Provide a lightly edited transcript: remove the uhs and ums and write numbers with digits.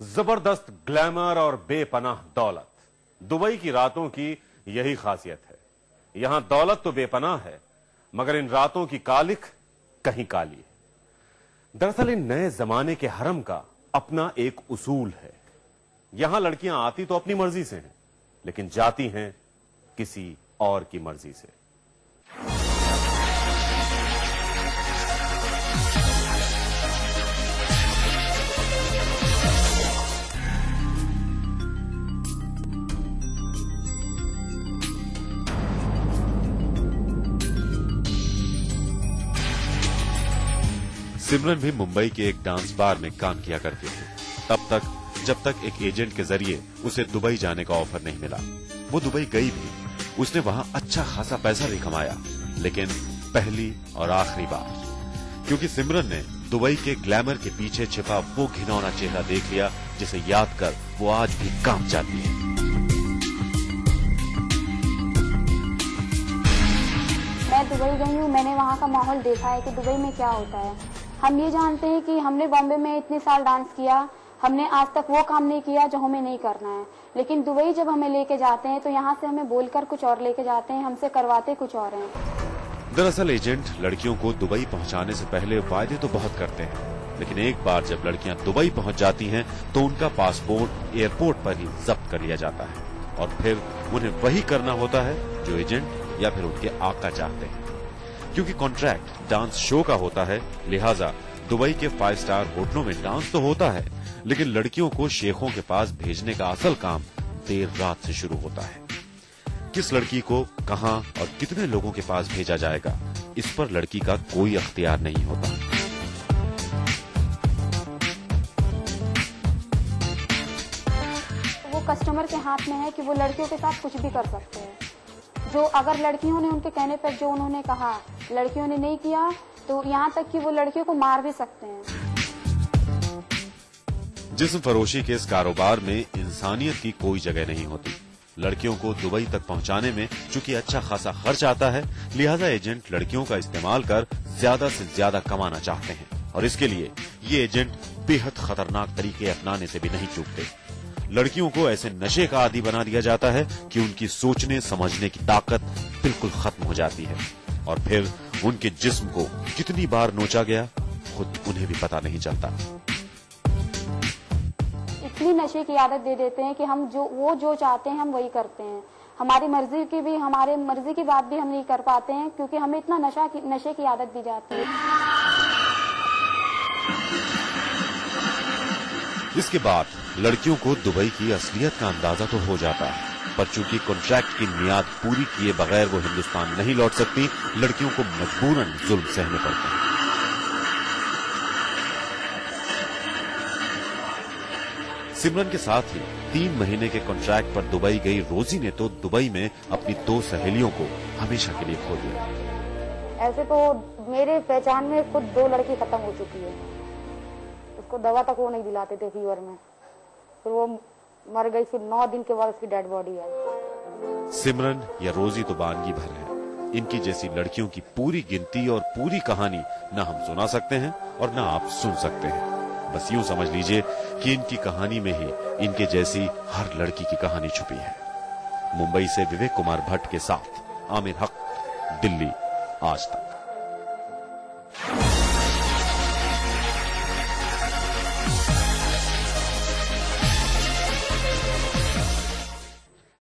जबरदस्त ग्लैमर और बेपनाह दौलत, दुबई की रातों की यही खासियत है। यहां दौलत तो बेपनाह है, मगर इन रातों की कालिख कहीं काली है। दरअसल इन नए जमाने के हरम का अपना एक उसूल है। यहां लड़कियां आती तो अपनी मर्जी से हैं, लेकिन जाती हैं किसी और की मर्जी से। सिमरन भी मुंबई के एक डांस बार में काम किया करती थी, तब तक जब तक एक एजेंट के जरिए उसे दुबई जाने का ऑफर नहीं मिला। वो दुबई गई भी, उसने वहां अच्छा खासा पैसा भी कमाया, लेकिन पहली और आखिरी बार, क्योंकि सिमरन ने दुबई के ग्लैमर के पीछे छिपा वो घिनौना चेहरा देख लिया जिसे याद कर वो आज भी कांप जाती है। मैं दुबई गई हूँ, मैंने वहाँ का माहौल देखा है कि दुबई में क्या होता है। हम ये जानते हैं कि हमने बॉम्बे में इतने साल डांस किया, हमने आज तक वो काम नहीं किया जो हमें नहीं करना है, लेकिन दुबई जब हमें लेके जाते हैं तो यहाँ से हमें बोलकर कुछ और लेके जाते हैं, हमसे करवाते कुछ और हैं। दरअसल एजेंट लड़कियों को दुबई पहुंचाने से पहले वायदे तो बहुत करते हैं, लेकिन एक बार जब लड़कियां दुबई पहुंच जाती हैं तो उनका पासपोर्ट एयरपोर्ट पर ही जब्त कर लिया जाता है और फिर उन्हें वही करना होता है जो एजेंट या फिर उनके आका चाहते हैं। क्योंकि कॉन्ट्रैक्ट डांस शो का होता है, लिहाजा दुबई के 5 स्टार होटलों में डांस तो होता है, लेकिन लड़कियों को शेखों के पास भेजने का असल काम देर रात से शुरू होता है। किस लड़की को कहां और कितने लोगों के पास भेजा जाएगा, इस पर लड़की का कोई अख्तियार नहीं होता। वो कस्टमर के हाथ में है कि वो लड़कियों के साथ कुछ भी कर सकते हैं। जो अगर लड़कियों ने उनके कहने पर जो उन्होंने कहा, लड़कियों ने नहीं किया, तो यहाँ तक कि वो लड़कियों को मार भी सकते हैं। जिस्म फरोशी के इस कारोबार में इंसानियत की कोई जगह नहीं होती। लड़कियों को दुबई तक पहुंचाने में चूंकि अच्छा खासा खर्च आता है, लिहाजा एजेंट लड़कियों का इस्तेमाल कर ज्यादा से ज्यादा कमाना चाहते हैं और इसके लिए ये एजेंट बेहद खतरनाक तरीके अपनाने से भी नहीं चूकते। लड़कियों को ऐसे नशे का आदी बना दिया जाता है कि उनकी सोचने समझने की ताकत बिल्कुल खत्म हो जाती है और फिर उनके जिस्म को कितनी बार नोचा गया खुद उन्हें भी पता नहीं चलता। इतनी नशे की आदत दे देते हैं कि हम जो चाहते हैं हम वही करते हैं। हमारे मर्जी की बात भी हम नहीं कर पाते हैं, क्योंकि हमें इतना नशे की आदत दी जाती है। इसके बाद लड़कियों को दुबई की असलियत का अंदाजा तो हो जाता है, पर चूंकि कॉन्ट्रैक्ट की मियाद पूरी किए बगैर वो हिंदुस्तान नहीं लौट सकती, लड़कियों को मजबूरन जुल्म सहने पड़ते हैं। सिमरन के साथ ही 3 महीने के कॉन्ट्रैक्ट पर दुबई गई रोजी ने तो दुबई में अपनी 2 सहेलियों को हमेशा के लिए खो दिया। ऐसे तो मेरे पहचान में खुद 2 लड़की खत्म हो चुकी है। उसको दवा तक वो नहीं दिलाते थे फीवर में, फिर वो मर गई। फिर 9 दिन के बाद उसकी डेड बॉडी है। सिमरन या रोजी तो बानगी भर है। इनकी जैसी लड़कियों की पूरी गिनती और पूरी कहानी ना हम सुना सकते हैं और ना आप सुन सकते हैं। बस यूं समझ लीजिए कि इनकी कहानी में ही इनके जैसी हर लड़की की कहानी छुपी है। मुंबई से विवेक कुमार भट्ट के साथ आमिर हक, दिल्ली आज तक।